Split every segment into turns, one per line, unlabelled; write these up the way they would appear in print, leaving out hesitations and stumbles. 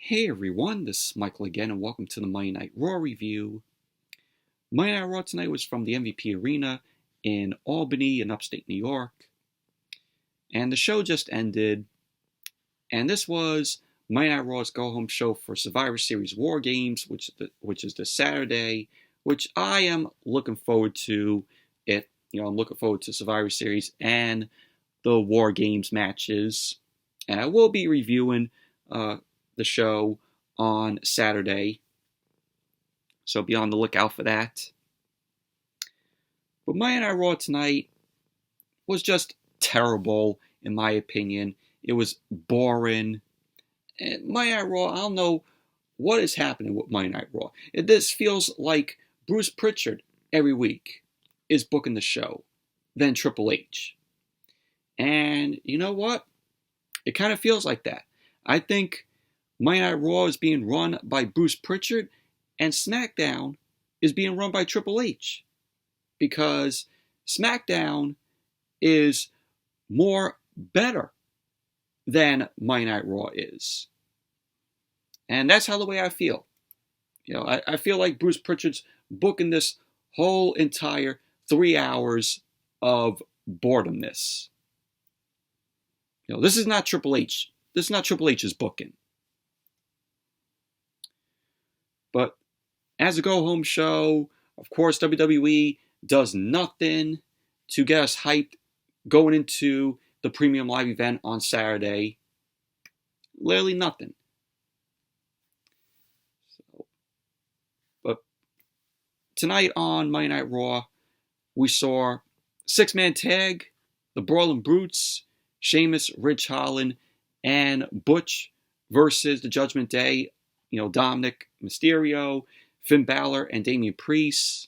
Hey everyone, this is Michael again, and welcome to the Monday Night Raw review. Monday Night Raw tonight was from the MVP Arena in Albany in upstate New York. And the show just ended, and this was Monday Night Raw's go-home show for Survivor Series Wargames, which is this Saturday, which I am looking forward to. I'm looking forward to Survivor Series and the War Games matches. And I will be reviewing the show on Saturday, so be on the lookout for that. But Monday Night Raw tonight was just terrible, in my opinion. It was boring. And Monday Night Raw, I don't know what is happening with Monday Night Raw. This feels like Bruce Pritchard every week is booking the show, then Triple H. And you know what? It kind of feels like that. I think Monday Night Raw is being run by Bruce Pritchard, and SmackDown is being run by Triple H. Because SmackDown is more better than Monday Night Raw is. And that's how the way I feel. I feel like Bruce Pritchard's booking this whole entire 3 hours of boredomness. This is not Triple H. This is not Triple H's booking. But as a go-home show, of course, WWE does nothing to get us hyped going into the premium live event on Saturday. Literally nothing. But tonight on Monday Night Raw, we saw six-man tag, the Brawling Brutes, Sheamus, Ridge Holland, and Butch versus the Judgment Day. Dominic Mysterio, Finn Balor, and Damian Priest.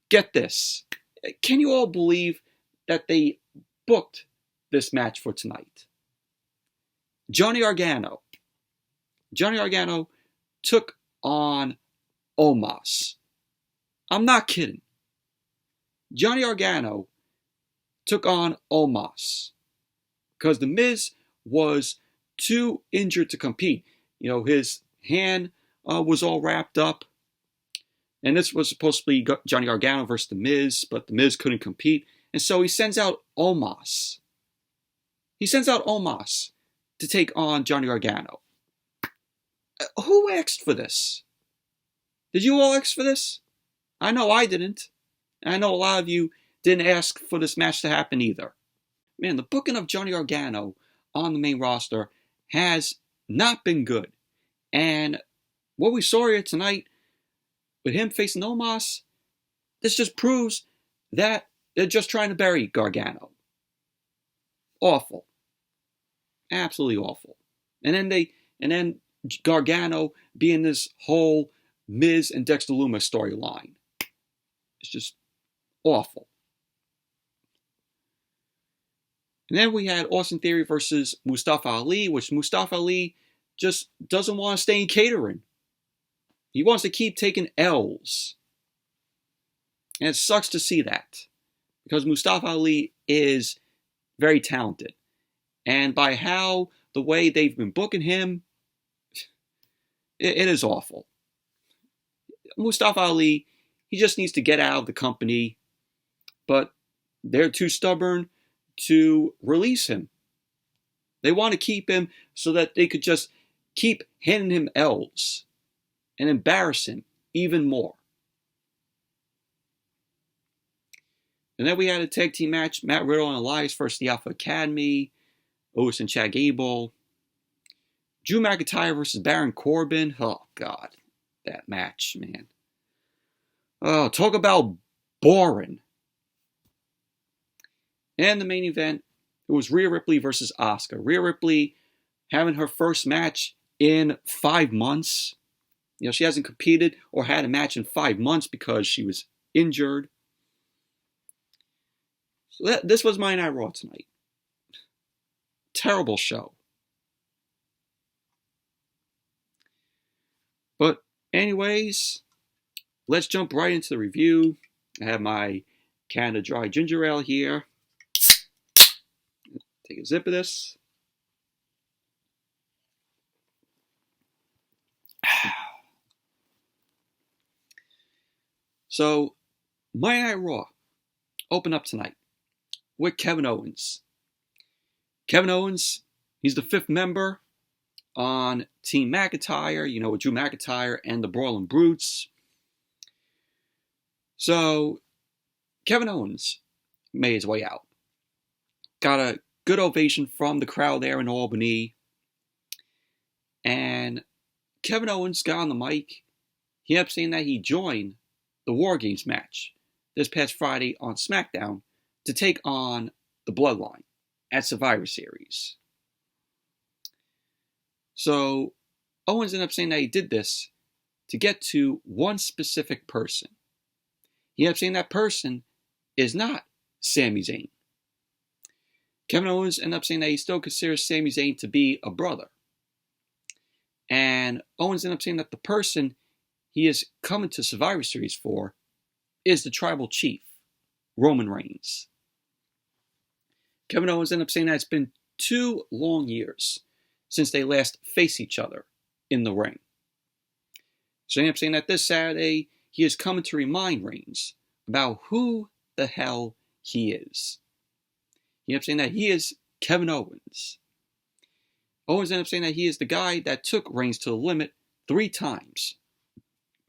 Get this. Can you all believe that they booked this match for tonight? Johnny Gargano took on Omas. I'm not kidding. Johnny Gargano took on Omas because The Miz was too injured to compete. His hand was all wrapped up. And this was supposed to be Johnny Gargano versus The Miz, but The Miz couldn't compete. And so he sends out Omas. He sends out Omas to take on Johnny Gargano. Who asked for this? Did you all ask for this? I know I didn't. And I know a lot of you didn't ask for this match to happen either. Man, the booking of Johnny Gargano on the main roster has not been good. And what we saw here tonight with him facing Omas, this just proves that they're just trying to bury Gargano. Awful. Absolutely awful. And then Gargano being this whole Miz and Dexter Lumis storyline. It's just awful. And then we had Austin Theory versus Mustafa Ali, which Mustafa Ali just doesn't want to stay in catering. He wants to keep taking L's. And it sucks to see that. Because Mustafa Ali is very talented. And by the way they've been booking him, it is awful. Mustafa Ali, he just needs to get out of the company. But they're too stubborn to release him. They want to keep him so that they could just keep handing him L's and embarrass him even more. And then we had a tag team match, Matt Riddle and Elias versus the Alpha Academy, Owens and Chad Gable. Drew McIntyre versus Baron Corbin. Oh, God. That match, man. Oh, talk about boring. And the main event, it was Rhea Ripley versus Asuka. Rhea Ripley having her first match in 5 months. She hasn't competed or had a match in 5 months because she was injured. So this was Monday Night Raw tonight. Terrible show. But anyways, let's jump right into the review. I have my Canada Dry Ginger Ale here. Take a sip of this. So, Monday Night Raw opened up tonight with Kevin Owens. Kevin Owens, he's the 5th member on Team McIntyre, with Drew McIntyre and the Brawling Brutes. So, Kevin Owens made his way out. Got a good ovation from the crowd there in Albany. And Kevin Owens got on the mic. He ended up saying that he joined the Wargames match this past Friday on SmackDown to take on the Bloodline at Survivor Series. So Owens ended up saying that he did this to get to one specific person. He ended up saying that person is not Sami Zayn. Kevin Owens ended up saying that he still considers Sami Zayn to be a brother. And Owens ended up saying that the person he is coming to Survivor Series for is the tribal chief, Roman Reigns. Kevin Owens ended up saying that it's been 2 long years since they last faced each other in the ring. So he ended up saying that this Saturday he is coming to remind Reigns about who the hell he is. He ended up saying that he is Kevin Owens. Owens ended up saying that he is the guy that took Reigns to the limit 3 times.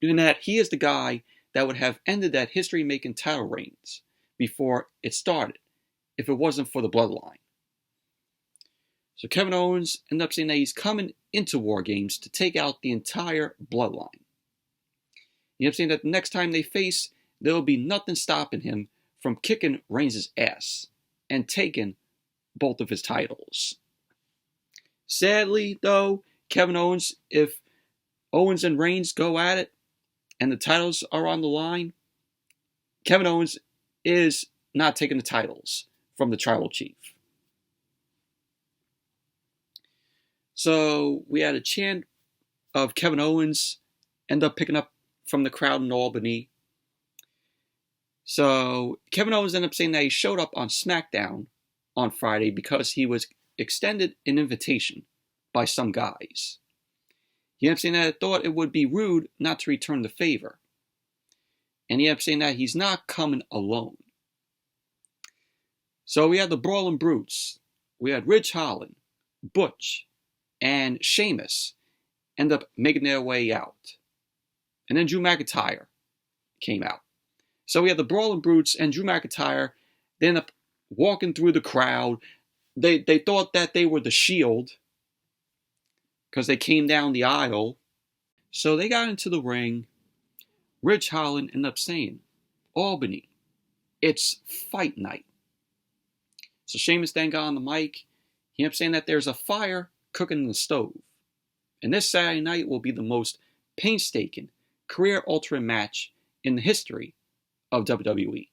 And that he is the guy that would have ended that history-making title reigns before it started, if it wasn't for the Bloodline. So Kevin Owens ended up saying that he's coming into War Games to take out the entire Bloodline. He ended up saying that the next time they face, there will be nothing stopping him from kicking Reigns' ass and taking both of his titles. Sadly, though, Kevin Owens, if Owens and Reigns go at it and the titles are on the line, Kevin Owens is not taking the titles from the tribal chief. So we had a chant of Kevin Owens end up picking up from the crowd in Albany. So Kevin Owens ended up saying that he showed up on SmackDown on Friday because he was extended an invitation by some guys. He ended up saying that he thought it would be rude not to return the favor. And he ended up saying that he's not coming alone. So we had the Brawling Brutes. We had Ridge Holland, Butch, and Sheamus end up making their way out. And then Drew McIntyre came out. So we had the Brawling Brutes and Drew McIntyre. They ended up walking through the crowd. They thought that they were the Shield because they came down the aisle. So they got into the ring. Ridge Holland ended up saying, Albany, it's fight night. So Sheamus then got on the mic. He ended up saying that there's a fire cooking in the stove. And this Saturday night will be the most painstaking, career-altering match in the history of WWE.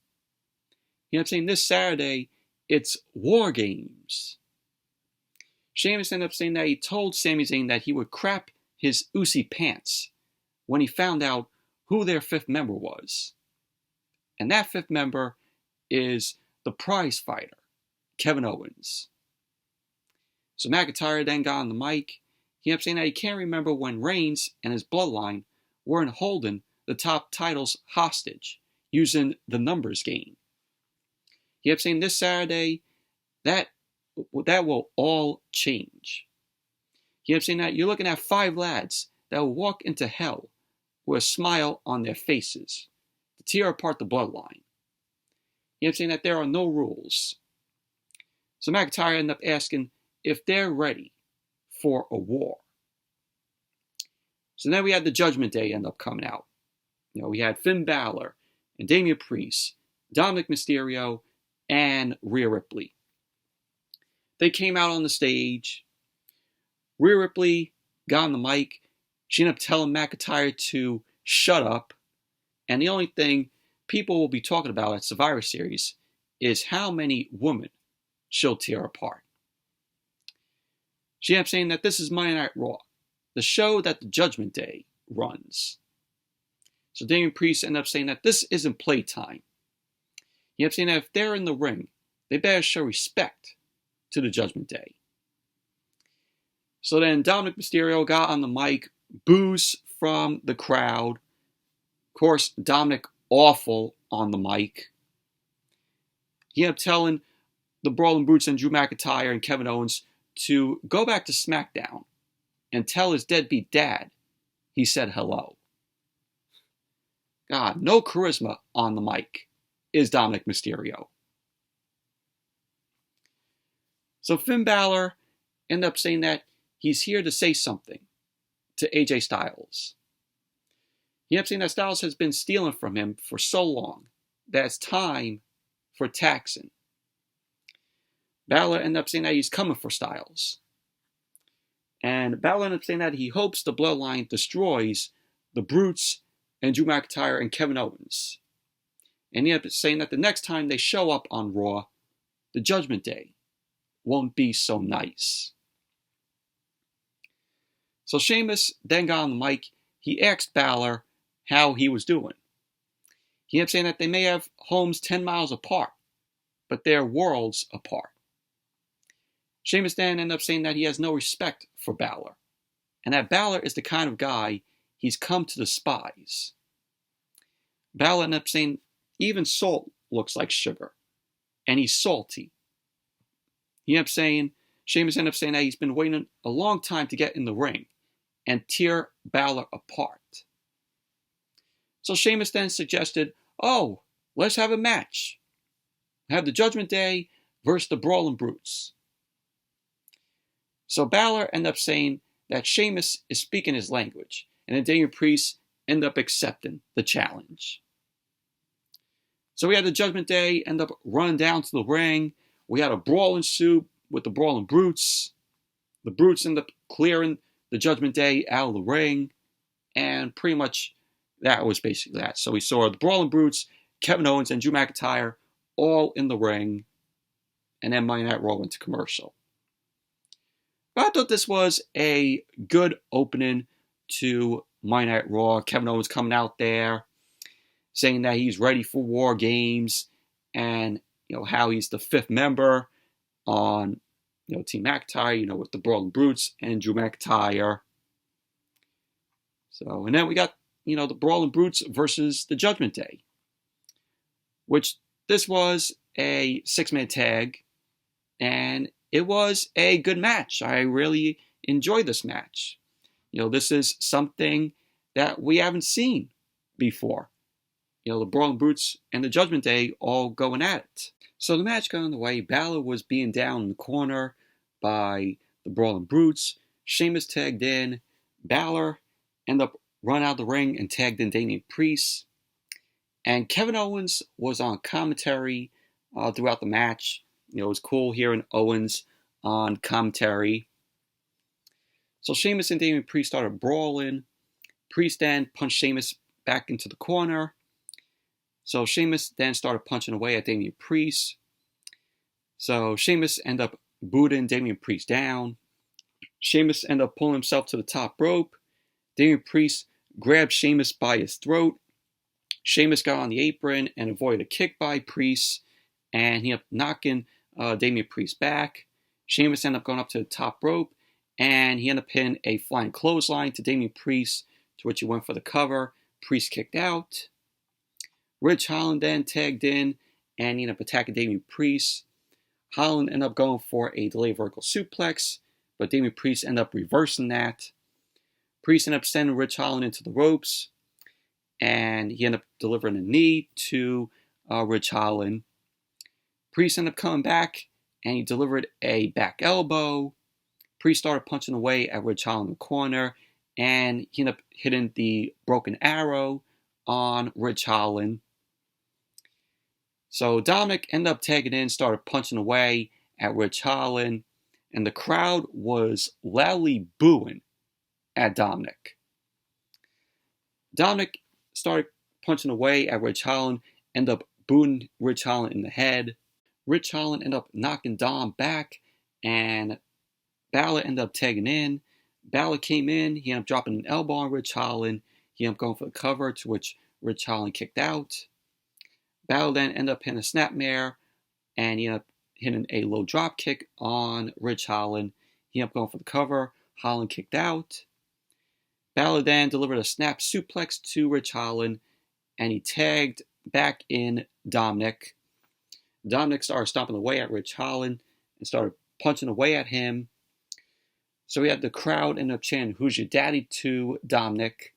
He ended up saying this Saturday, it's War Games. Sheamus ended up saying that he told Sami Zayn that he would crap his Uzi pants when he found out who their 5th member was. And that 5th member is the prize fighter, Kevin Owens. So McIntyre then got on the mic. He ended up saying that he can't remember when Reigns and his bloodline weren't holding the top titles hostage using the numbers game. He ended up saying this Saturday that will all change. He ended up saying that you're looking at 5 lads that will walk into hell with a smile on their faces to tear apart the bloodline. He ended up saying that there are no rules. So McIntyre ended up asking if they're ready for a war. So then we had the Judgment Day end up coming out. We had Finn Balor and Damian Priest, Dominic Mysterio, and Rhea Ripley. They came out on the stage. Rhea Ripley got on the mic. She ended up telling McIntyre to shut up. And the only thing people will be talking about at Survivor Series is how many women she'll tear apart. She ended up saying that this is Monday Night Raw, the show that the Judgment Day runs. So Damian Priest ended up saying that this isn't playtime. He ended up saying that if they're in the ring, they better show respect to the Judgment Day. So then Dominic Mysterio got on the mic, boos from the crowd. Of course, Dominic awful on the mic. He ended up telling the Brawling Brutes and Drew McIntyre and Kevin Owens to go back to SmackDown and tell his deadbeat dad he said hello. God, no charisma on the mic is Dominic Mysterio. So Finn Balor ended up saying that he's here to say something to AJ Styles. He ended up saying that Styles has been stealing from him for so long that it's time for taxing. Balor ended up saying that he's coming for Styles. And Balor ended up saying that he hopes the Bloodline destroys the Brutes and Drew McIntyre and Kevin Owens. And he ended up saying that the next time they show up on Raw, the Judgment Day won't be so nice. So Sheamus then got on the mic. He asked Balor how he was doing. He ended up saying that they may have homes 10 miles apart, but they're worlds apart. Sheamus then ended up saying that he has no respect for Balor, and that Balor is the kind of guy he's come to despise. Balor ended up saying even salt looks like sugar, and he's salty. Sheamus ended up saying that he's been waiting a long time to get in the ring and tear Balor apart. So Sheamus then suggested, let's have a match. Have the Judgment Day versus the Brawling Brutes. So Balor ended up saying that Sheamus is speaking his language, and then Damian Priest ended up accepting the challenge. So we had the Judgment Day end up running down to the ring. We had a brawl ensue with the Brawling Brutes. The Brutes ended up clearing the Judgment Day out of the ring, and pretty much that was basically that. So we saw the Brawling Brutes, Kevin Owens, and Drew McIntyre all in the ring, and then Monday Night Raw went to commercial. But I thought this was a good opening to Monday Night Raw. Kevin Owens coming out there saying that he's ready for War Games, and how he's the 5th member on Team McIntyre, with the Brawling Brutes and Drew McIntyre. So, and then we got the Brawling Brutes versus the Judgment Day, which this was a 6-man tag, and it was a good match. I really enjoyed this match. This is something that we haven't seen before. The Brawling Brutes and the Judgment Day all going at it. So the match got underway. Balor was being down in the corner by the Brawling Brutes. Sheamus tagged in. Balor ended up running out of the ring and tagged in Damian Priest. And Kevin Owens was on commentary throughout the match. It was cool hearing Owens on commentary. So Sheamus and Damian Priest started brawling. Priest then punched Sheamus back into the corner. So Sheamus then started punching away at Damian Priest. So Sheamus ended up booting Damian Priest down. Sheamus ended up pulling himself to the top rope. Damian Priest grabbed Sheamus by his throat. Sheamus got on the apron and avoided a kick by Priest, and he ended up knocking Damian Priest back. Sheamus ended up going up to the top rope, and he ended up hitting a flying clothesline to Damian Priest, to which he went for the cover. Priest kicked out. Ridge Holland then tagged in, and he ended up attacking Damian Priest. Holland ended up going for a delayed vertical suplex, but Damian Priest ended up reversing that. Priest ended up sending Ridge Holland into the ropes, and he ended up delivering a knee to Ridge Holland. Priest ended up coming back, and he delivered a back elbow. Priest started punching away at Ridge Holland in the corner, and he ended up hitting the broken arrow on Ridge Holland. So Dominic ended up tagging in, started punching away at Ridge Holland, and the crowd was loudly booing at Dominic. Dominic started punching away at Ridge Holland, ended up booting Ridge Holland in the head. Ridge Holland ended up knocking Dom back, and Balor ended up tagging in. Balor came in, he ended up dropping an elbow on Ridge Holland. He ended up going for the cover, to which Ridge Holland kicked out. Balor then ended up hitting a snapmare, and he ended up hitting a low drop kick on Ridge Holland. He ended up going for the cover. Holland kicked out. Balor then delivered a snap suplex to Ridge Holland, and he tagged back in Dominic. Dominic started stomping away at Ridge Holland and started punching away at him. So we had the crowd end up chanting, "Who's your daddy?" to Dominic.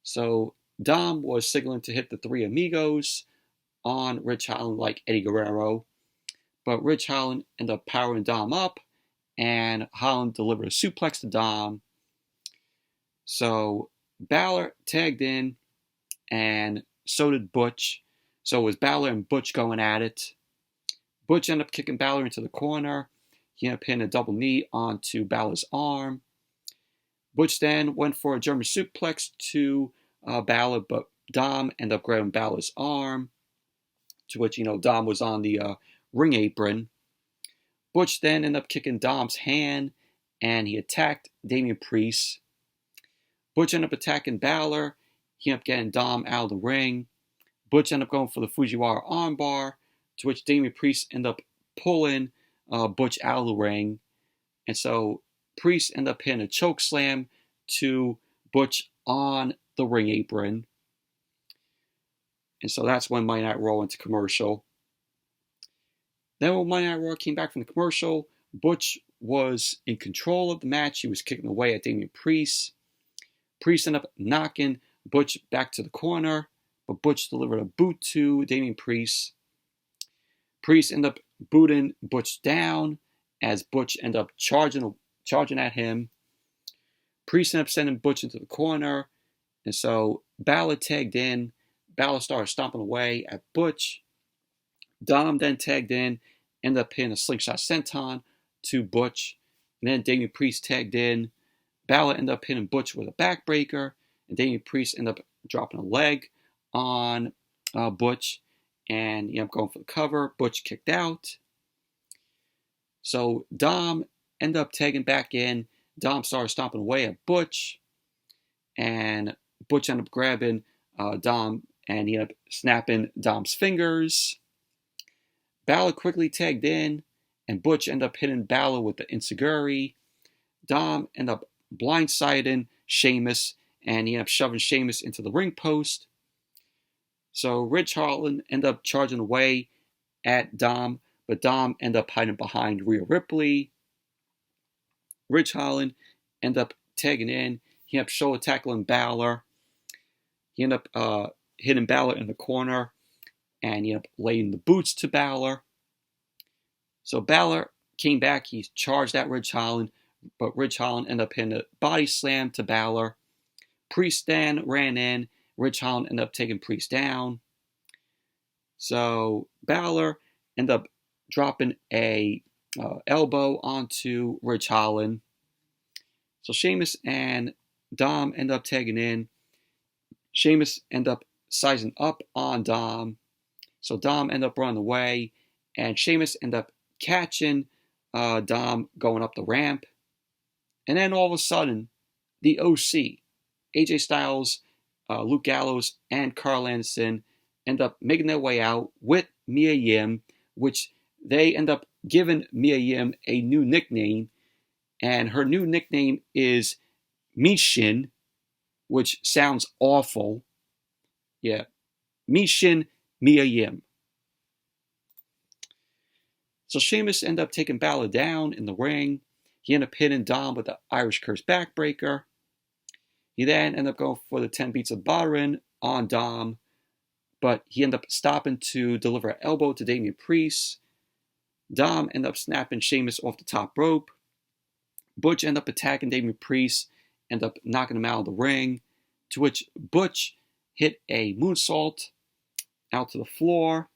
So Dom was signaling to hit the Three Amigos on Ridge Holland like Eddie Guerrero. But Ridge Holland ended up powering Dom up, and Holland delivered a suplex to Dom. So Balor tagged in, and so did Butch. So it was Balor and Butch going at it. Butch ended up kicking Balor into the corner. He ended up hitting a double knee onto Balor's arm. Butch then went for a German suplex to Balor, but Dom ended up grabbing Balor's arm, to which, Dom was on the ring apron. Butch then ended up kicking Dom's hand, and he attacked Damian Priest. Butch ended up attacking Balor. He ended up getting Dom out of the ring. Butch ended up going for the Fujiwara armbar, to which Damian Priest ended up pulling Butch out of the ring. And so Priest ended up hitting a choke slam to Butch on the ring apron. And so that's when Monday Night Raw went to commercial. Then when Monday Night Raw came back from the commercial, Butch was in control of the match. He was kicking away at Damian Priest. Priest ended up knocking Butch back to the corner, but Butch delivered a boot to Damian Priest. Priest ended up booting Butch down as Butch ended up charging at him. Priest ended up sending Butch into the corner, and so Balor tagged in. Balor started stomping away at Butch. Dom then tagged in, ended up hitting a slingshot senton to Butch. And then Damian Priest tagged in. Balor ended up hitting Butch with a backbreaker, and Damian Priest ended up dropping a leg on Butch, and he ended up going for the cover. Butch kicked out. So Dom ended up tagging back in. Dom started stomping away at Butch, and Butch ended up grabbing Dom, and he ended up snapping Dom's fingers. Balor quickly tagged in, and Butch ended up hitting Balor with the enziguri. Dom ended up blindsiding Sheamus, and he ended up shoving Sheamus into the ring post. So Ridge Holland ended up charging away at Dom, but Dom ended up hiding behind Rhea Ripley. Ridge Holland ended up tagging in. He ended up shoulder tackling Balor. He ended up hitting Balor in the corner, and he ended up laying the boots to Balor. So Balor came back. He charged at Ridge Holland, but Ridge Holland ended up hitting a body slam to Balor. Priest then ran in. Ridge Holland ended up taking Priest down. So Balor ended up dropping a elbow onto Ridge Holland. So Sheamus and Dom ended up tagging in. Sheamus ended up sizing up on Dom. So Dom ended up running away, and Sheamus ended up catching Dom going up the ramp. And then all of a sudden, the OC, AJ Styles, Luke Gallows, and Carl Anderson end up making their way out with Mia Yim, which they end up giving Mia Yim a new nickname, and her new nickname is Mishin, which sounds awful. Yeah, Mishin Mia Yim. So Sheamus ended up taking Balor down in the ring. He ended up hitting Dom with the Irish Curse backbreaker. He then ended up going for the 10 beats of Baron on Dom, but he ended up stopping to deliver an elbow to Damian Priest. Dom ended up snapping Sheamus off the top rope. Butch ended up attacking Damian Priest, ended up knocking him out of the ring, to which Butch hit a moonsault out to the floor.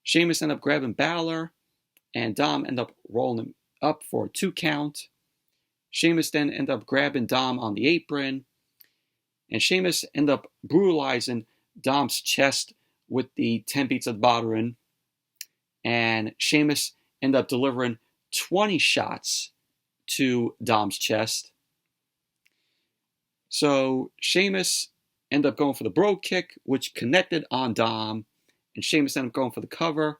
Sheamus ended up grabbing Balor, and Dom ended up rolling him up for a 2 count. Sheamus then ended up grabbing Dom on the apron, and Sheamus ended up brutalizing Dom's chest with the 10 beats of Baron, and Sheamus ended up delivering 20 shots to Dom's chest. So Sheamus ended up going for the Bro Kick, which connected on Dom, and Sheamus ended up going for the cover,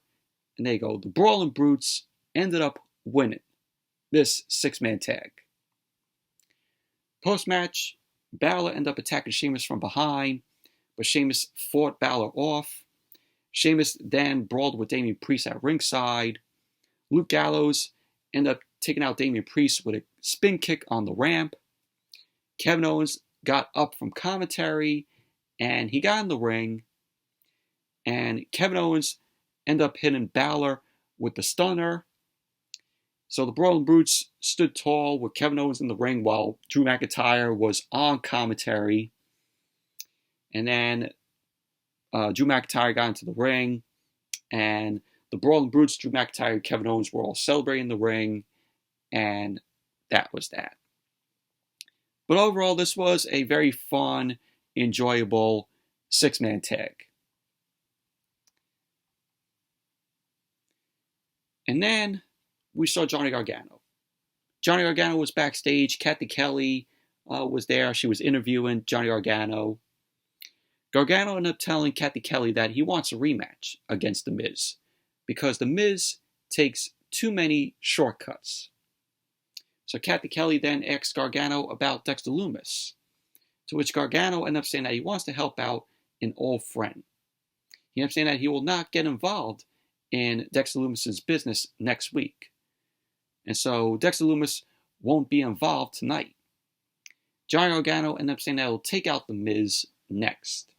and there you go. The Brawling Brutes ended up winning this 6-man tag. Post-match, Balor ended up attacking Sheamus from behind, but Sheamus fought Balor off. Sheamus then brawled with Damian Priest at ringside. Luke Gallows ended up taking out Damian Priest with a spin kick on the ramp. Kevin Owens got up from commentary, and he got in the ring. And Kevin Owens ended up hitting Balor with the stunner. So the Brawling Brutes stood tall with Kevin Owens in the ring while Drew McIntyre was on commentary. And then Drew McIntyre got into the ring, and the Brawling Brutes, Drew McIntyre and Kevin Owens were all celebrating the ring, and that was that. But overall, this was a very fun, enjoyable six-man tag. And then we saw Johnny Gargano. Johnny Gargano was backstage. Kathy Kelly was there. She was interviewing Johnny Gargano. Gargano ended up telling Kathy Kelly that he wants a rematch against The Miz because The Miz takes too many shortcuts. So Kathy Kelly then asked Gargano about Dexter Lumis, to which Gargano ended up saying that he wants to help out an old friend. He ended up saying that he will not get involved in Dexter Lumis' business next week. And so Dexter Lumis won't be involved tonight. Johnny Gargano ended up saying that he'll take out The Miz next.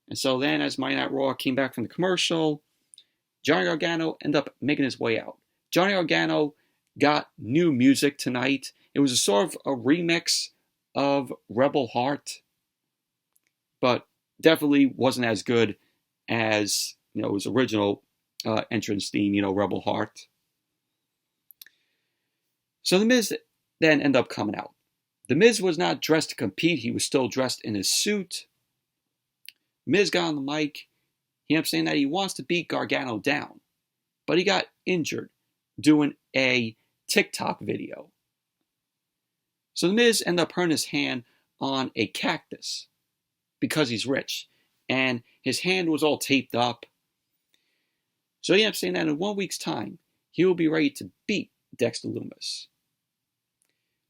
And so then, as Monday Night Raw came back from the commercial, Johnny Gargano ended up making his way out. Johnny Gargano got new music tonight. It was a sort of a remix of Rebel Heart, but definitely wasn't as good as his original entrance theme, Rebel Heart. So The Miz then ended up coming out. The Miz was not dressed to compete. He was still dressed in his suit. Miz got on the mic. He ended up saying that he wants to beat Gargano down, but he got injured doing a TikTok video. So The Miz ended up hurting his hand on a cactus because he's rich, and his hand was all taped up. So he ended up saying that in 1 week's time, he will be ready to beat Dexter Lumis.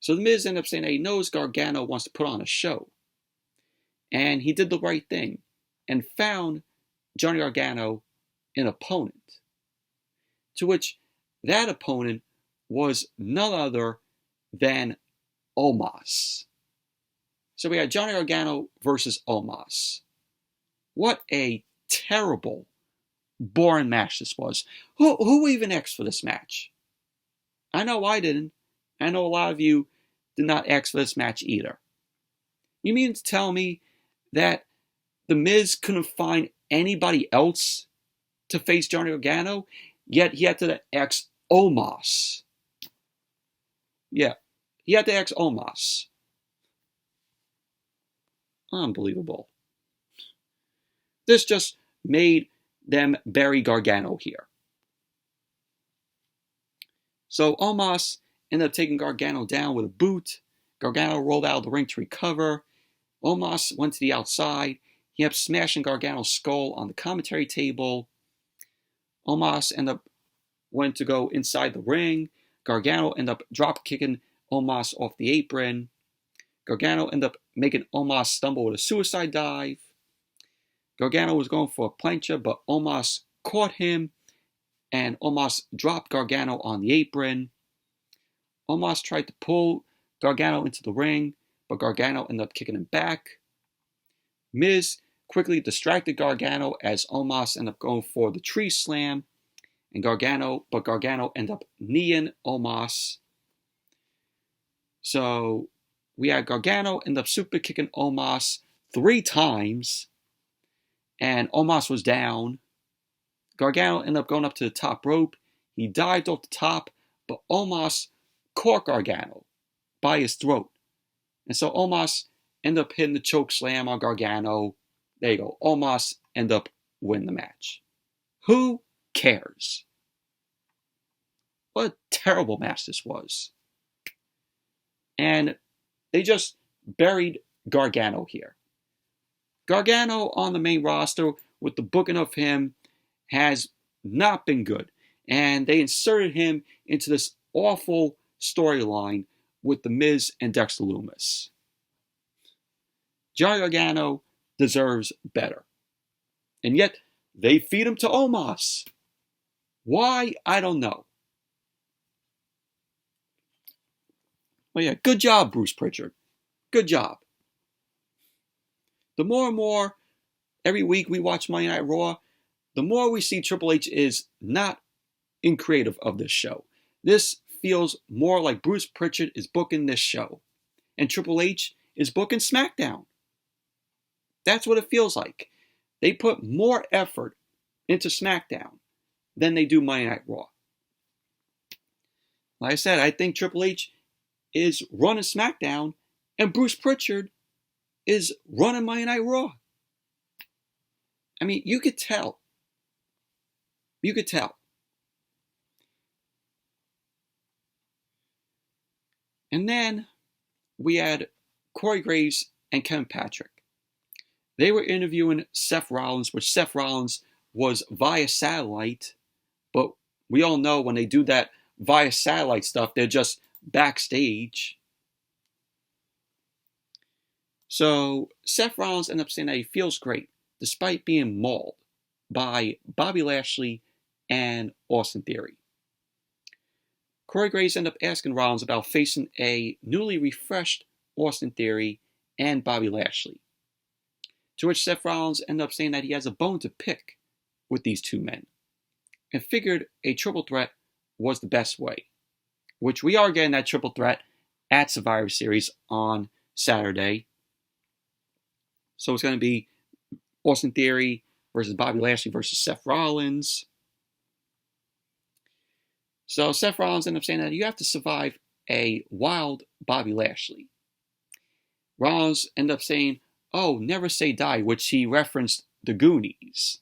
So The Miz ended up saying that he knows Gargano wants to put on a show, and he did the right thing and found Johnny Gargano an opponent, to which that opponent was none other than Omas. So we had Johnny Gargano versus Omas. What a terrible, boring match this was. Who even asked for this match? I know I didn't. I know a lot of you did not ask for this match either. You mean to tell me that The Miz couldn't find anybody else to face Johnny Gargano, yet he had to ask Omas? Yeah, he had to ask Omas. Unbelievable. This just made them bury Gargano here. So Omas ended up taking Gargano down with a boot. Gargano rolled out of the ring to recover. Omas went to the outside. He ended up smashing Gargano's skull on the commentary table. Omas went to go inside the ring. Gargano ended up drop kicking Omas off the apron. Gargano ended up making Omas stumble with a suicide dive. Gargano was going for a plancha, but Omas caught him, and Omas dropped Gargano on the apron. Omas tried to pull Gargano into the ring, but Gargano ended up kicking him back. Miz quickly distracted Gargano as Omas ended up going for the tree slam, and Gargano ended up kneeing Omas. So we had Gargano end up super kicking Omas 3 times, and Omas was down. Gargano ended up going up to the top rope. He dived off the top, but Omas caught Gargano by his throat. And so Omas ended up hitting the choke slam on Gargano. There you go. Omas ended up winning the match. Who cares? What a terrible match this was. And they just buried Gargano here. Gargano on the main roster with the booking of him has not been good. And they inserted him into this awful storyline with The Miz and Dexter Lumis. Johnny Gargano deserves better. And yet, they feed him to Omos. Why? I don't know. Well, yeah, good job, Bruce Pritchard. Good job. The more and more, every week we watch Monday Night Raw, the more we see Triple H is not in creative of this show. This feels more like Bruce Pritchard is booking this show, and Triple H is booking SmackDown. That's what it feels like. They put more effort into SmackDown than they do Monday Night Raw. Like I said, I think Triple H is running SmackDown, and Bruce Pritchard is running Monday Night Raw. I mean, you could tell. You could tell. And then we had Corey Graves and Kevin Patrick. They were interviewing Seth Rollins, which Seth Rollins was via satellite, but we all know when they do that via satellite stuff, they're just backstage. So Seth Rollins ended up saying that he feels great, despite being mauled by Bobby Lashley and Austin Theory. Corey Graves ended up asking Rollins about facing a newly refreshed Austin Theory and Bobby Lashley. To which Seth Rollins ended up saying that he has a bone to pick with these two men, and figured a triple threat was the best way, which we are getting that triple threat at Survivor Series on Saturday. So it's going to be Austin Theory versus Bobby Lashley versus Seth Rollins. So Seth Rollins ended up saying that you have to survive a wild Bobby Lashley. Rollins ended up saying, "Oh, never say die," which he referenced the Goonies,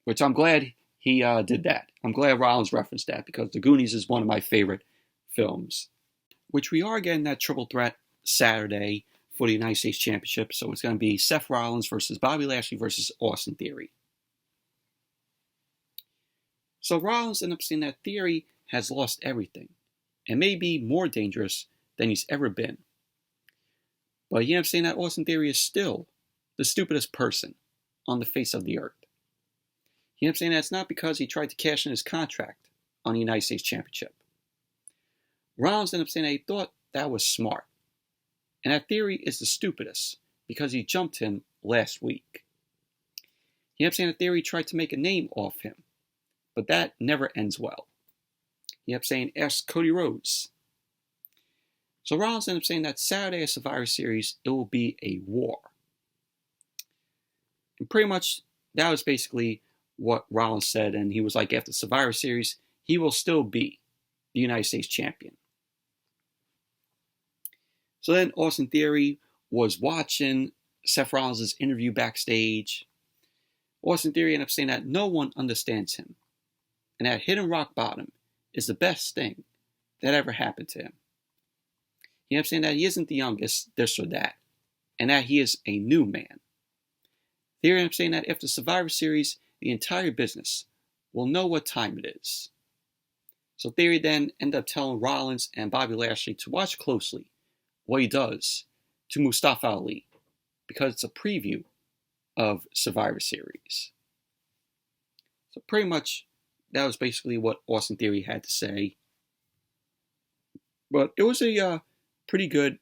which I'm glad he did that. I'm glad Rollins referenced that because the Goonies is one of my favorite films. Which we are getting that triple threat Saturday for the United States Championship. So it's going to be Seth Rollins versus Bobby Lashley versus Austin Theory. So Rollins ended up saying that Theory has lost everything and may be more dangerous than he's ever been. But he ended up saying that Austin Theory is still the stupidest person on the face of the earth. He ended up saying that it's not because he tried to cash in his contract on the United States Championship. Rollins ended up saying that he thought that was smart, and that Theory is the stupidest because he jumped him last week. He ended up saying that Theory tried to make a name off him, but that never ends well. He ended up saying, "Ask Cody Rhodes." So Rollins ended up saying that Saturday at Survivor Series, it will be a war. And pretty much that was basically what Rollins said, and he was like, after Survivor Series, he will still be the United States Champion. So then Austin Theory was watching Seth Rollins' interview backstage. Austin Theory ended up saying that no one understands him, and that hitting rock bottom is the best thing that ever happened to him. He ended up saying that he isn't the youngest, this or that, and that he is a new man. Theory ended up saying that after Survivor Series, the entire business will know what time it is. So Theory then ended up telling Rollins and Bobby Lashley to watch closely what he does to Mustafa Ali, because it's a preview of Survivor Series. So pretty much that was basically what Austin Theory had to say. But it was a pretty good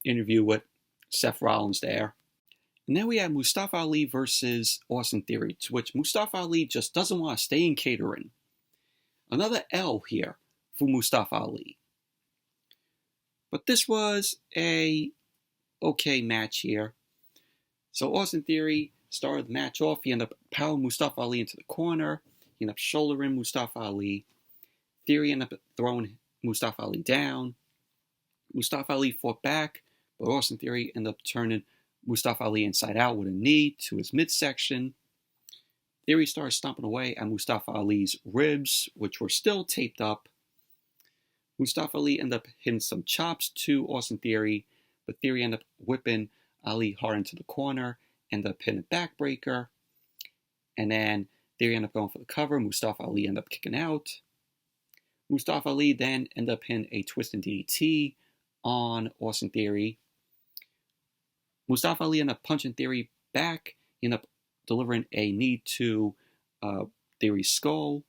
interview with Seth Rollins there. And then we had Mustafa Ali versus Austin Theory, to which Mustafa Ali just doesn't want to stay in catering. Another L here for Mustafa Ali. But this was a okay match here. So Austin Theory started the match off. He ended up powering Mustafa Ali into the corner. He ended up shouldering Mustafa Ali. Theory ended up throwing Mustafa Ali down. Mustafa Ali fought back, but Austin Theory ended up turning Mustafa Ali inside out with a knee to his midsection. Theory started stomping away at Mustafa Ali's ribs, which were still taped up. Mustafa Ali ended up hitting some chops to Austin Theory, but Theory ended up whipping Ali hard into the corner, ended up hitting a backbreaker, and then Theory ended up going for the cover. Mustafa Ali ended up kicking out. Mustafa Ali then ended up hitting a twist and DDT on Austin Theory. Mustafa Ali ended up punching Theory back. He ended up delivering a knee to Theory's skull.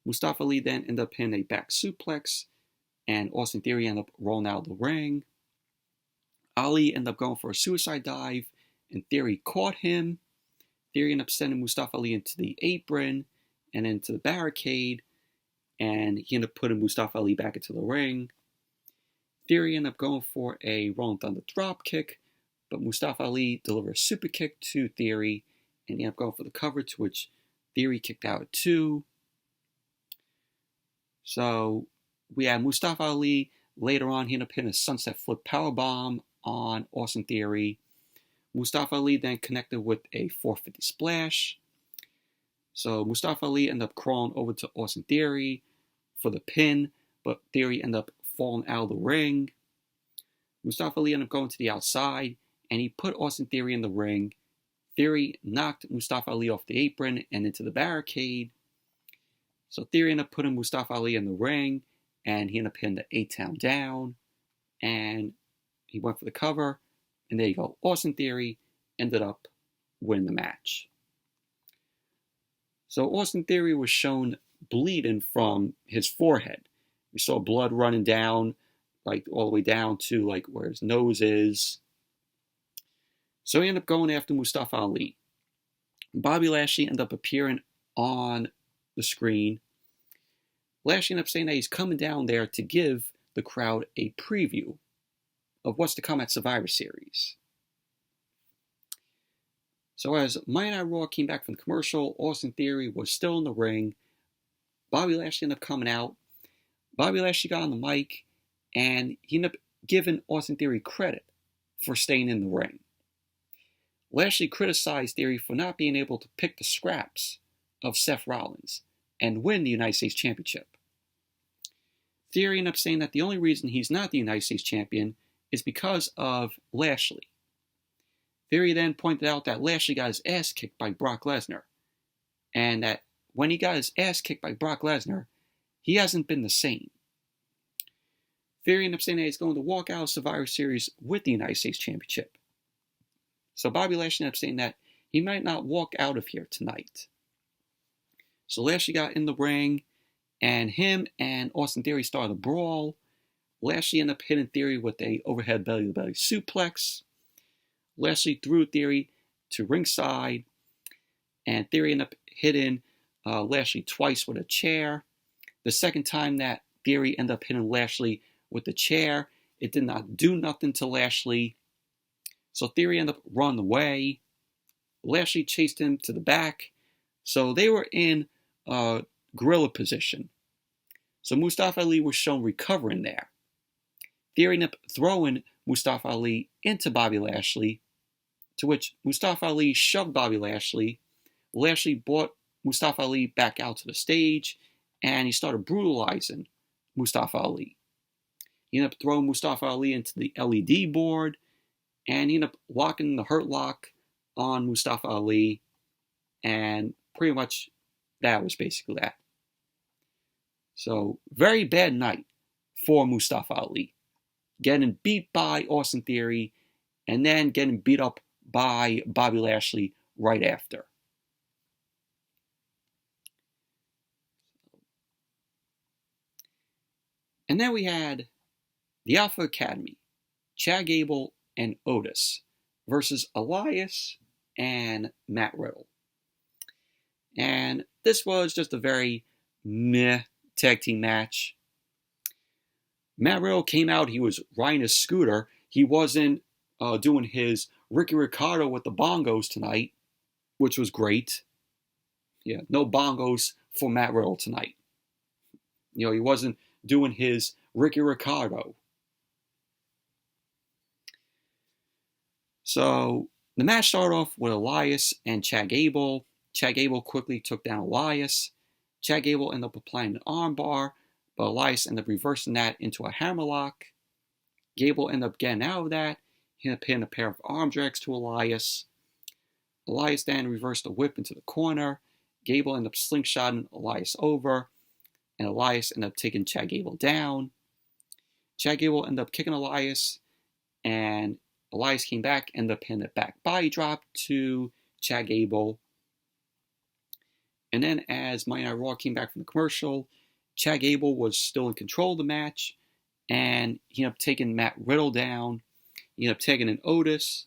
Mustafa Ali then ended up hitting a back suplex, and Austin Theory ended up rolling out of the ring. Ali ended up going for a suicide dive, and Theory caught him. Theory ended up sending Mustafa Ali into the apron and into the barricade, and he ended up putting Mustafa Ali back into the ring. Theory ended up going for a Rolling Thunder drop kick, but Mustafa Ali delivered a super kick to Theory, and he ended up going for the cover, to which Theory kicked out at 2. So we had Mustafa Ali. Later on, he ended up hitting a sunset flip powerbomb on Austin Theory. Mustafa Ali then connected with a 450 splash. So Mustafa Ali ended up crawling over to Austin Theory for the pin, but Theory ended up falling out of the ring. Mustafa Ali ended up going to the outside, and he put Austin Theory in the ring. Theory knocked Mustafa Ali off the apron and into the barricade. So Theory ended up putting Mustafa Ali in the ring, and he ended up hitting the 8-count down, and he went for the cover, and there you go. Austin Theory ended up winning the match. So Austin Theory was shown bleeding from his forehead. We saw blood running down, like all the way down to like where his nose is. So he ended up going after Mustafa Ali. Bobby Lashley ended up appearing on the screen. Lashley ended up saying that he's coming down there to give the crowd a preview of what's to come at Survivor Series. So as Monday Night Raw came back from the commercial, Austin Theory was still in the ring. Bobby Lashley ended up coming out. Bobby Lashley got on the mic, and he ended up giving Austin Theory credit for staying in the ring. Lashley criticized Theory for not being able to pick the scraps of Seth Rollins and win the United States Championship. Theory ended up saying that the only reason he's not the United States Champion is because of Lashley. Theory then pointed out that Lashley got his ass kicked by Brock Lesnar, and that when he got his ass kicked by Brock Lesnar, he hasn't been the same. Theory ended up saying that he's going to walk out of Survivor Series with the United States Championship. So Bobby Lashley ended up saying that he might not walk out of here tonight. So Lashley got in the ring, and him and Austin Theory started a brawl. Lashley ended up hitting Theory with a overhead belly-to-belly suplex. Lashley threw Theory to ringside, and Theory ended up hitting Lashley twice with a chair. The second time that Theory ended up hitting Lashley with the chair, it did not do nothing to Lashley. So Theory ended up running away. Lashley chased him to the back. So they were in gorilla position. So Mustafa Ali was shown recovering there. Theory ended up throwing Mustafa Ali into Bobby Lashley, to which Mustafa Ali shoved Bobby Lashley. Lashley brought Mustafa Ali back out to the stage, and he started brutalizing Mustafa Ali. He ended up throwing Mustafa Ali into the LED board, and he ended up locking the Hurt Lock on Mustafa Ali, and pretty much that was basically that. So, very bad night for Mustafa Ali. Getting beat by Austin Theory, and then getting beat up by Bobby Lashley right after. And then we had the Alpha Academy, Chad Gable and Otis versus Elias and Matt Riddle. And this was just a very meh tag team match. Matt Riddle came out, he was riding a scooter. He wasn't doing his Ricky Ricardo with the bongos tonight, which was great. Yeah, no bongos for Matt Riddle tonight. You know, he wasn't doing his Ricky Ricardo. So the match started off with Elias and Chad Gable. Chad Gable quickly took down Elias. Chad Gable ended up applying an armbar, but Elias ended up reversing that into a hammerlock. Gable ended up getting out of that. He ended up hitting a pair of arm drags to Elias. Elias then reversed the whip into the corner. Gable ended up slingshotting Elias over, and Elias ended up taking Chad Gable down. Chad Gable ended up kicking Elias, and Elias came back, ended up hitting a back body drop to Chad Gable. And then as Monday Night Raw came back from the commercial, Chad Gable was still in control of the match, and he ended up taking Matt Riddle down. He ended up taking in Otis.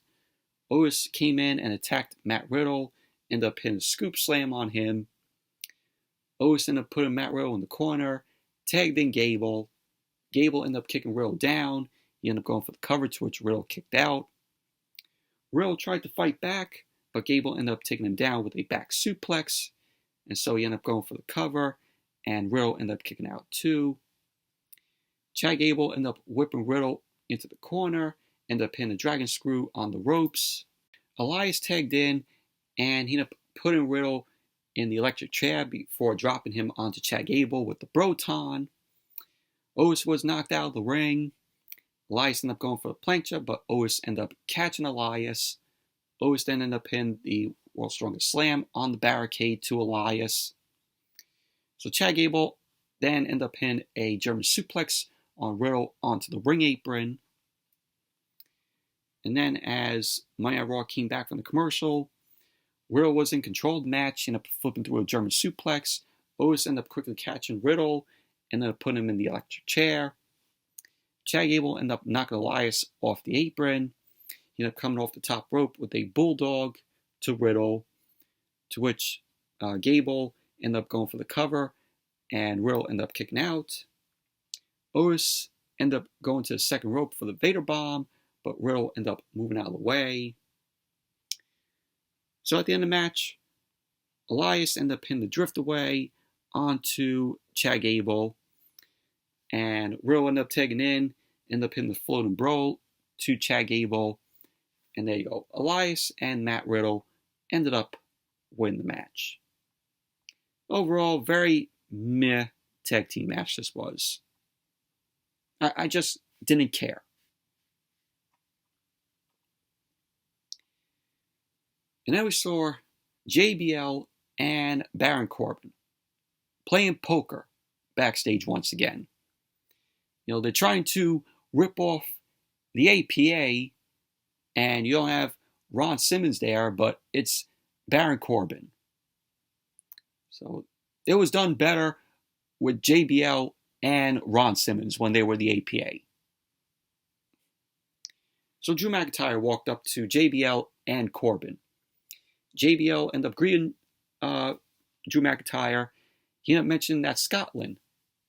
Otis came in and attacked Matt Riddle, ended up hitting a scoop slam on him. Otis ended up putting Matt Riddle in the corner, tagged in Gable. Gable ended up kicking Riddle down. He ended up going for the cover, to which Riddle kicked out. Riddle tried to fight back, but Gable ended up taking him down with a back suplex. And so he ended up going for the cover, and Riddle ended up kicking out too. Chad Gable ended up whipping Riddle into the corner, ended up hitting a dragon screw on the ropes. Elias tagged in, and he ended up putting Riddle in the electric chair before dropping him onto Chad Gable with the Broton. Otis was knocked out of the ring. Elias ended up going for the plancha, but Otis ended up catching Elias. Otis then ended up hitting the World's Strongest Slam on the barricade to Elias. So Chad Gable then ended up hitting a German suplex on Riddle onto the ring apron. And then as Monday Night Raw came back from the commercial, Riddle was in control of the match, ended up flipping through a German suplex. Otis ended up quickly catching Riddle, and ended up putting him in the electric chair. Chad Gable ended up knocking Elias off the apron. He ended up coming off the top rope with a bulldog to Riddle, to which Gable ended up going for the cover, and Riddle ended up kicking out. Otis ended up going to the second rope for the Vader Bomb, but Riddle ended up moving out of the way. So at the end of the match, Elias ended up hitting the drift away onto Chad Gable, and Riddle ended up tagging in, ended up hitting the floating bro to Chad Gable, and there you go. Elias and Matt Riddle ended up winning the match. Overall, very meh tag team match this was. I just didn't care. And then we saw JBL and Baron Corbin playing poker backstage once again. You know, they're trying to rip off the APA, and you don't have Ron Simmons there, but it's Baron Corbin. So it was done better with JBL and Ron Simmons when they were the APA. So Drew McIntyre walked up to JBL and Corbin. JBL ended up greeting Drew McIntyre. He ended up mentioning that Scotland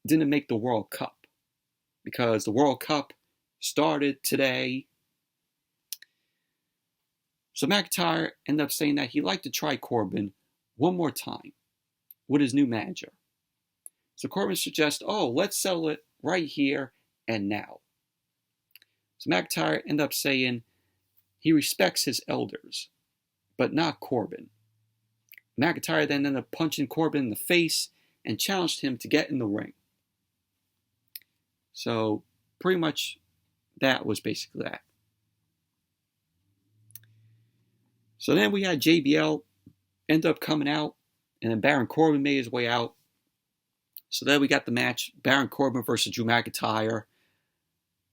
didn't make the World Cup because the World Cup started today. So McIntyre ended up saying that he'd like to try Corbin one more time with his new manager. So Corbin suggests, let's settle it right here and now. So McIntyre ended up saying he respects his elders, but not Corbin. McIntyre then ended up punching Corbin in the face and challenged him to get in the ring. So pretty much that was basically that. So then we had JBL end up coming out, and then Baron Corbin made his way out. So then we got the match, Baron Corbin versus Drew McIntyre.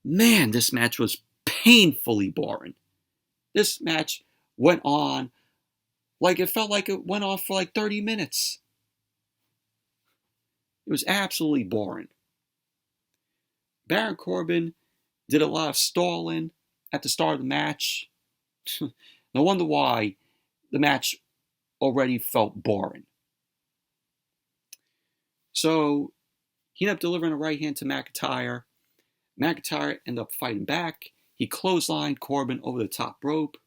Man, this match was painfully boring. This match went on like it felt like it went on for like 30 minutes. It was absolutely boring. Baron Corbin did a lot of stalling at the start of the match. No wonder why the match already felt boring. So he ended up delivering a right hand to McIntyre. McIntyre ended up fighting back. He clotheslined Corbin over the top rope.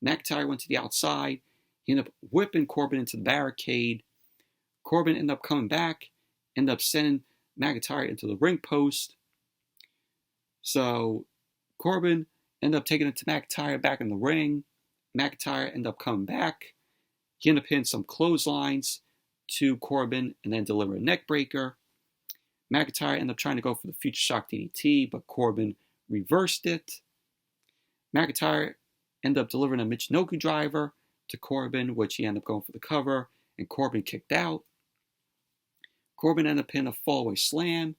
McIntyre went to the outside. He ended up whipping Corbin into the barricade. Corbin ended up coming back, ended up sending McIntyre into the ring post. So Corbin ended up taking it to McIntyre back in the ring. McIntyre ended up coming back. He ended up hitting some clotheslines to Corbin and then deliver a neck breaker. McIntyre ended up trying to go for the Future Shock DDT, but Corbin reversed it. McIntyre ended up delivering a Michinoku driver to Corbin, which he ended up going for the cover, and Corbin kicked out. Corbin ended up hitting a fallaway slam,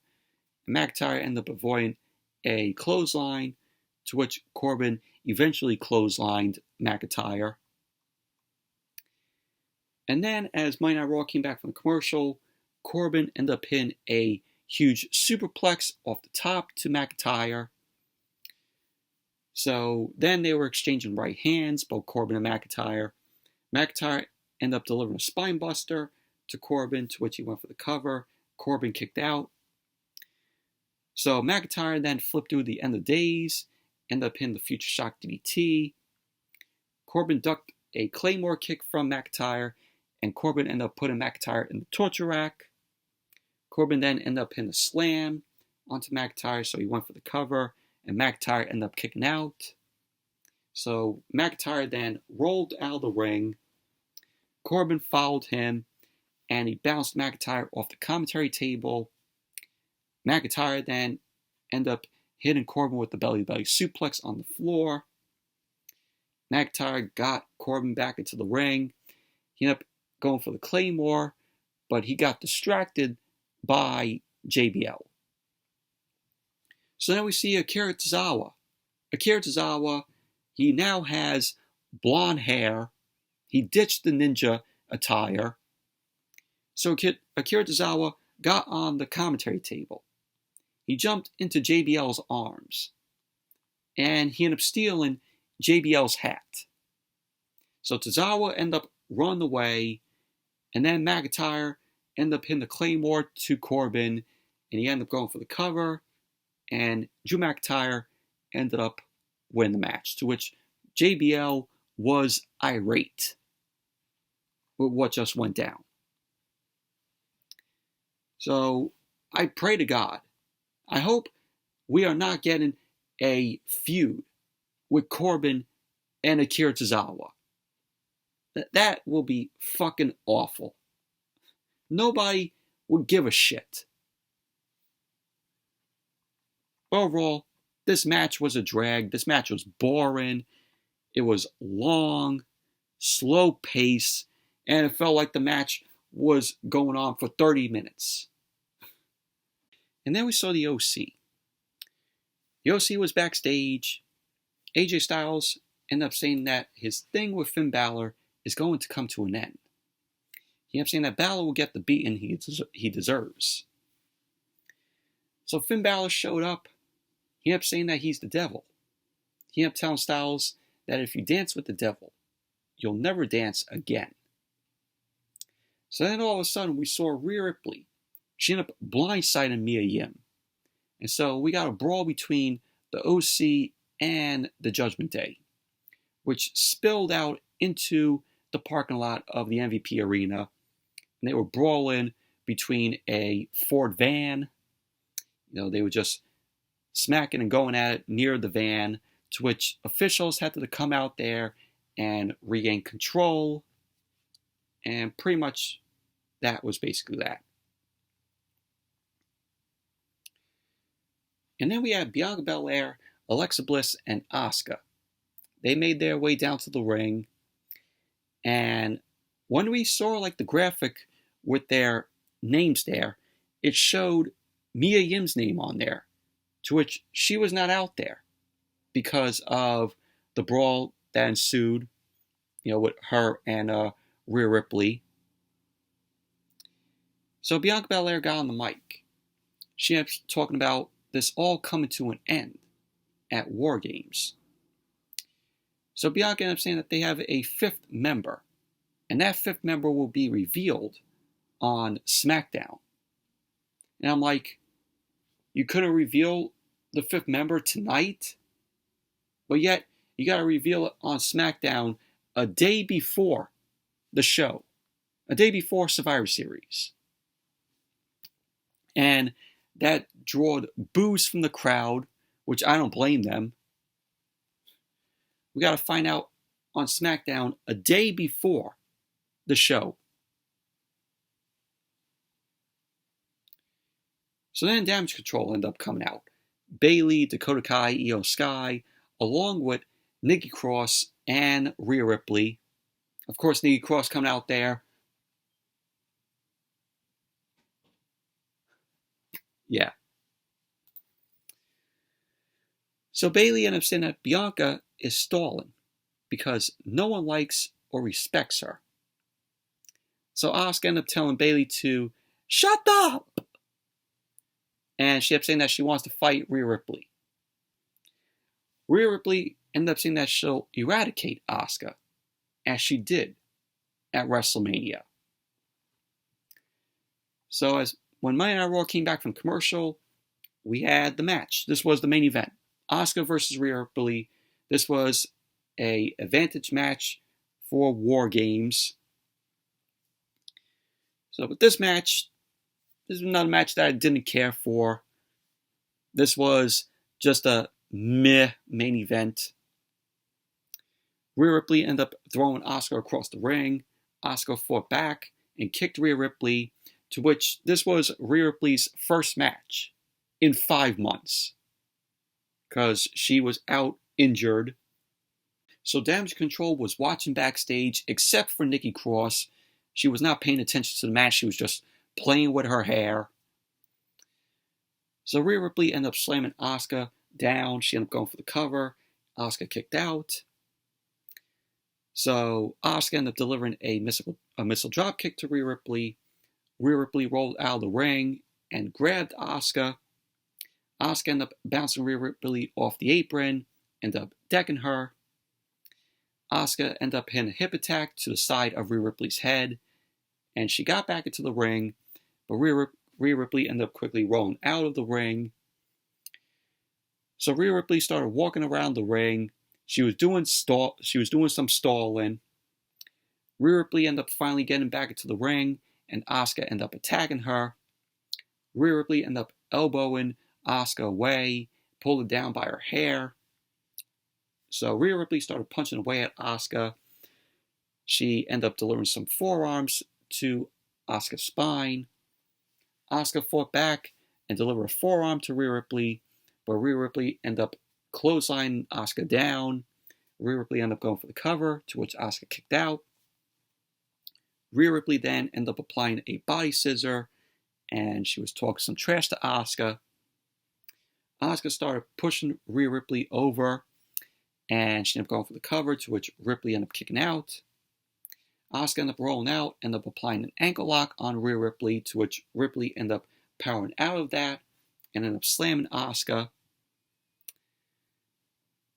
and McIntyre ended up avoiding a clothesline, to which Corbin eventually clotheslined McIntyre. And then, as Monday Night Raw came back from the commercial, Corbin ended up hitting a huge superplex off the top to McIntyre. So then they were exchanging right hands, both Corbin and McIntyre. McIntyre ended up delivering a spine buster to Corbin, to which he went for the cover. Corbin kicked out. So McIntyre then flipped through the end of days, ended up hitting the Future Shock DDT. Corbin ducked a Claymore kick from McIntyre, and Corbin ended up putting McIntyre in the torture rack. Corbin then ended up hitting a slam onto McIntyre, so he went for the cover, and McIntyre ended up kicking out. So McIntyre then rolled out of the ring. Corbin followed him, and he bounced McIntyre off the commentary table. McIntyre then ended up hitting Corbin with the belly-to-belly suplex on the floor. McIntyre got Corbin back into the ring. He ended up going for the Claymore, but he got distracted by JBL. So now we see Akira Tozawa. Akira Tozawa, he now has blonde hair. He ditched the ninja attire. So Akira Tozawa got on the commentary table. He jumped into JBL's arms. And he ended up stealing JBL's hat. So Tozawa ended up running away. And then McIntyre ended up hitting the Claymore to Corbin. And he ended up going for the cover. And Drew McIntyre ended up winning the match. To which JBL was irate with what just went down. So I pray to God, I hope we are not getting a feud with Corbin and Akira Tozawa. That will be fucking awful. Nobody would give a shit. Overall, this match was a drag. This match was boring. It was long, slow pace, and it felt like the match was going on for 30 minutes. And then we saw the OC. The OC was backstage. AJ Styles ended up saying that his thing with Finn Balor is going to come to an end. He ended up saying that Balor will get the beating he deserves. So Finn Balor showed up. He ended up saying that he's the devil. He ended up telling Styles that if you dance with the devil, you'll never dance again. So then all of a sudden we saw Rhea Ripley. She ended up blindsiding Mia Yim. And so we got a brawl between the OC and the Judgment Day, which spilled out into the parking lot of the MVP Arena. And they were brawling between a Ford van. They were just smacking and going at it near the van, to which officials had to come out there and regain control. And pretty much that was basically that. And then we had Bianca Belair, Alexa Bliss, and Asuka. They made their way down to the ring. And when we saw the graphic with their names there, it showed Mia Yim's name on there, to which she was not out there because of the brawl that ensued, with her and Rhea Ripley. So Bianca Belair got on the mic. She ended up talking about this all coming to an end at Wargames. So Bianca ended up saying that they have a fifth member, and that fifth member will be revealed on SmackDown. And I'm like, you couldn't reveal the fifth member tonight? But yet, you got to reveal it on SmackDown a day before the show, a day before Survivor Series. And that drew boos from the crowd, which I don't blame them. We got to find out on SmackDown a day before the show. So then Damage Control ended up coming out. Bayley, Dakota Kai, Io Sky, along with Nikki Cross and Rhea Ripley. Of course, Nikki Cross coming out there. Yeah. So Bayley ended up saying that Bianca is stalling because no one likes or respects her. So Asuka ended up telling Bayley to shut up! And she ended up saying that she wants to fight Rhea Ripley. Rhea Ripley ended up saying that she'll eradicate Asuka, as she did at WrestleMania. So when Monday Night Raw came back from commercial, we had the match. This was the main event. Asuka versus Rhea Ripley. This was an advantage match for War Games. So with this match, this is another match that I didn't care for. This was just a meh main event. Rhea Ripley ended up throwing Asuka across the ring. Asuka fought back and kicked Rhea Ripley, to which this was Rhea Ripley's first match in 5 months because she was out injured. So Damage Control was watching backstage, except for Nikki Cross. She was not paying attention to the match. She was just playing with her hair. So Rhea Ripley ended up slamming Asuka down. She ended up going for the cover. Asuka kicked out. So Asuka ended up delivering a missile drop kick to Rhea Ripley. Rhea Ripley rolled out of the ring and grabbed Asuka. Asuka ended up bouncing Rhea Ripley off the apron, ended up decking her. Asuka ended up hitting a hip attack to the side of Rhea Ripley's head, and she got back into the ring, but Rhea Ripley ended up quickly rolling out of the ring. So Rhea Ripley started walking around the ring. She was doing some stalling. Rhea Ripley ended up finally getting back into the ring, and Asuka ended up attacking her. Rhea Ripley ended up elbowing Asuka away, pulled her down by her hair. So Rhea Ripley started punching away at Asuka. She ended up delivering some forearms to Asuka's spine. Asuka fought back and delivered a forearm to Rhea Ripley, but Rhea Ripley ended up clotheslining Asuka down. Rhea Ripley ended up going for the cover, to which Asuka kicked out. Rhea Ripley then ended up applying a body scissor, and she was talking some trash to Asuka. Asuka started pushing Rhea Ripley over, and she ended up going for the cover, to which Ripley ended up kicking out. Asuka ended up rolling out, ended up applying an ankle lock on Rhea Ripley, to which Ripley ended up powering out of that, and ended up slamming Asuka.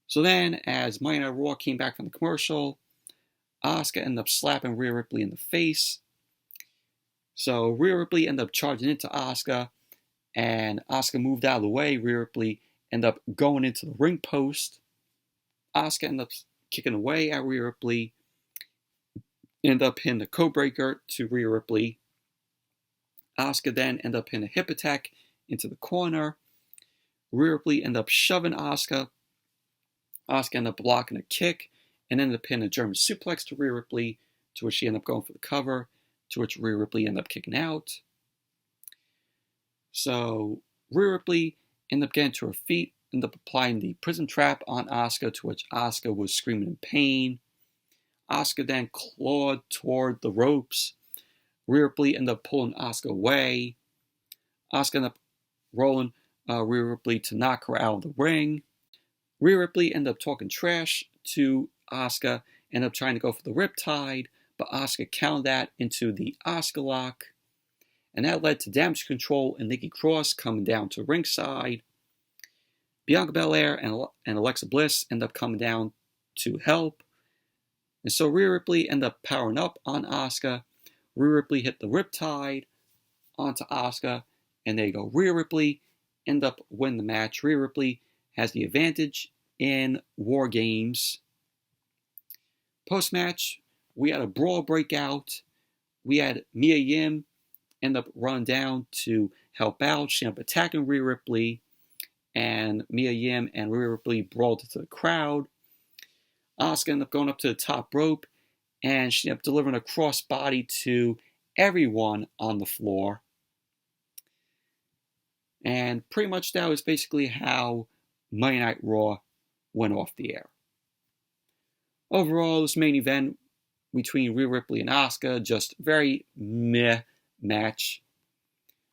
So then, as Monday Night Raw came back from the commercial, Asuka ended up slapping Rhea Ripley in the face. So Rhea Ripley ended up charging into Asuka, and Asuka moved out of the way. Rhea Ripley ended up going into the ring post. Asuka ended up kicking away at Rhea Ripley, ended up hitting the codebreaker to Rhea Ripley. Asuka then ended up hitting a hip attack into the corner. Rhea Ripley ended up shoving Asuka. Asuka ended up blocking a kick and ended up hitting a German suplex to Rhea Ripley, to which she ended up going for the cover, to which Rhea Ripley ended up kicking out. So Rhea Ripley ended up getting to her feet, ended up applying the prison trap on Asuka, to which Asuka was screaming in pain. Asuka then clawed toward the ropes. Rhea Ripley ended up pulling Asuka away. Asuka ended up rolling Rhea Ripley to knock her out of the ring. Rhea Ripley ended up talking trash to Asuka, ended up trying to go for the riptide, but Asuka countered that into the Asuka lock. And that led to Damage Control and Nikki Cross coming down to ringside. Bianca Belair and Alexa Bliss end up coming down to help. And so Rhea Ripley ended up powering up on Asuka. Rhea Ripley hit the riptide onto Asuka. And there you go. Rhea Ripley ended up winning the match. Rhea Ripley has the advantage in War Games. Post-match, we had a brawl breakout. We had Mia Yim end up running down to help out. She ended up attacking Rhea Ripley. And Mia Yim and Rhea Ripley brawled into the crowd. Asuka ended up going up to the top rope, and she ended up delivering a crossbody to everyone on the floor. And pretty much that was basically how Monday Night Raw went off the air. Overall, this main event between Rhea Ripley and Asuka, just very meh match.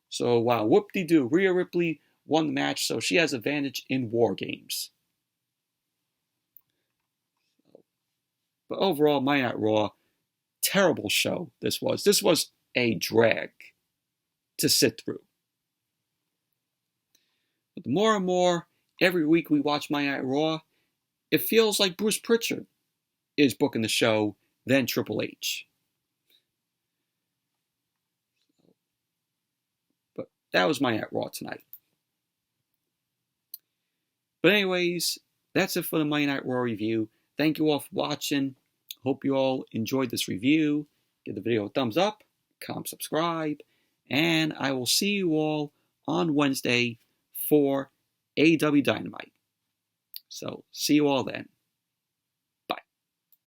So wow, whoop-de-doo, Rhea Ripley won the match, so she has advantage in War Games. But overall, Monday Night Raw, terrible show this was. This was a drag to sit through. But the more and more, every week we watch Monday Night Raw, it feels like Bruce Pritchard is booking the show than Triple H. But that was Monday Night Raw tonight. But anyways, that's it for the Monday Night Raw review. Thank you all for watching. Hope you all enjoyed this review. Give the video a thumbs up, comment, subscribe, and I will see you all on Wednesday for AEW Dynamite. So, see you all then.